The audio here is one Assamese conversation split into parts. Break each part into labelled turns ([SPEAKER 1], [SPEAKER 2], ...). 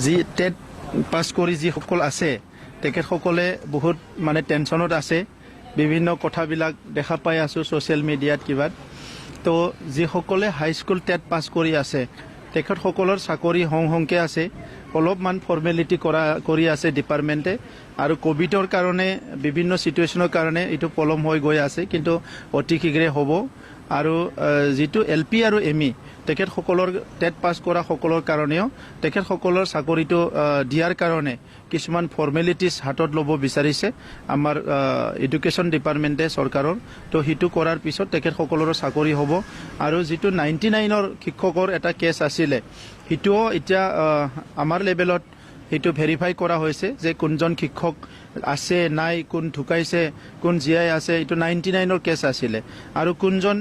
[SPEAKER 1] যি টেট পাছ কৰি যিসকল আছে তেখেতসকলে বহুত মানে টেনশ্যনত আছে বিভিন্ন কথাবিলাক দেখা পাই আছোঁ ছ'চিয়েল মিডিয়াত কিবা তো যিসকলে হাইস্কুল টেট পাছ কৰি আছে তেখেতসকলৰ চাকৰি হংকে আছে অলপমান ফৰ্মেলিটি কৰি আছে ডিপাৰ্টমেণ্টে আৰু কোভিডৰ কাৰণে বিভিন্ন চিটুৱেশ্যনৰ কাৰণে এইটো পলম হৈ গৈ আছে কিন্তু অতি শীঘ্ৰে হ'ব আৰু যিটো LP আৰু ME তেখেতসকলৰ টেট পাছ কৰা সকলৰ কাৰণেও তেখেতসকলৰ চাকৰিটো দিয়াৰ কাৰণে কিছুমান ফৰ্মেলিটিজ হাতত ল'ব বিচাৰিছে আমাৰ এডুকেশ্যন ডিপাৰ্টমেণ্টে চৰকাৰৰ তো সেইটো কৰাৰ পিছত তেখেতসকলৰ চাকৰি হ'ব আৰু যিটো 99ৰ শিক্ষকৰ এটা কেছ আছিলে সেইটোও এতিয়া আমাৰ লেভেলত সেইটো ভেৰিফাই কৰা হৈছে যে কোনজন শিক্ষক আছে নাই কোন ঢুকাইছে কোন জীয়াই আছে এইটো 99ৰ কেছ আছিলে আৰু কোনজন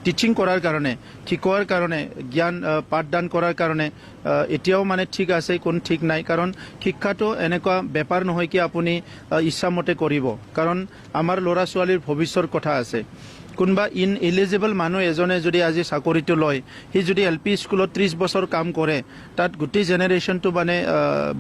[SPEAKER 1] টিচিং কৰাৰ কাৰণে শিকোৱাৰ কাৰণে জ্ঞান পাঠদান কৰাৰ কাৰণে এতিয়াও মানে ঠিক আছে কোন ঠিক নাই কাৰণ শিক্ষাটো এনেকুৱা বেপাৰ নহয় কি আপুনি ইচ্ছামতে কৰিব কাৰণ আমাৰ ল'ৰা ছোৱালীৰ ভৱিষ্যতৰ কথা আছে কোনোবা ইনএলিজিবল মানুহ এজনে যদি আজি চাকৰিটো লয় সি যদি LP স্কুলত 30 বছৰ কাম কৰে তাত গোটেই জেনেৰেশ্যনটো মানে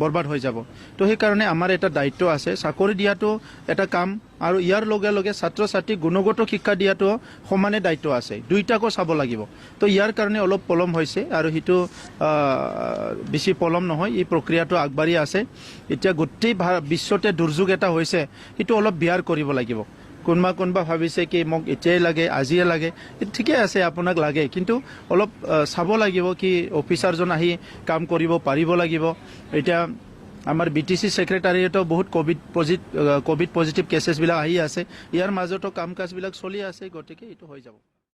[SPEAKER 1] বৰবাদ হৈ যাব তো সেইকাৰণে আমাৰ এটা দায়িত্ব আছে চাকৰি দিয়াটো এটা কাম আৰু ইয়াৰ লগে লগে ছাত্ৰ ছাত্ৰী গুণগত শিক্ষা দিয়াটো সমানে দায়িত্ব আছে দুইটাকো চাব লাগিব তো ইয়াৰ কাৰণে অলপ পলম হৈছে আৰু সেইটো বেছি পলম নহয় এই প্ৰক্ৰিয়াটো আগবাঢ়ি আছে এতিয়া গোটেই বিশ্বতে দুৰ্যোগ এটা হৈছে সেইটো অলপ বিয়াৰ কৰিব লাগিব কোনোবা ভাবিছে কি মোক এতিয়াই লাগে আজিয়ে লাগে ঠিকে আছে আপোনাক লাগে কিন্তু অলপ চাব লাগিব কি অফিচাৰজন আহি কাম কৰিব পাৰিব লাগিব এতিয়া আমাৰ BTC ছেক্ৰেটাৰিয়েটো বহুত কোভিড পজিটিভ কেছেছবিলাক আহি আছে ইয়াৰ মাজতো কাম কাজবিলাক চলি আছে গতিকে এইটো হৈ যাব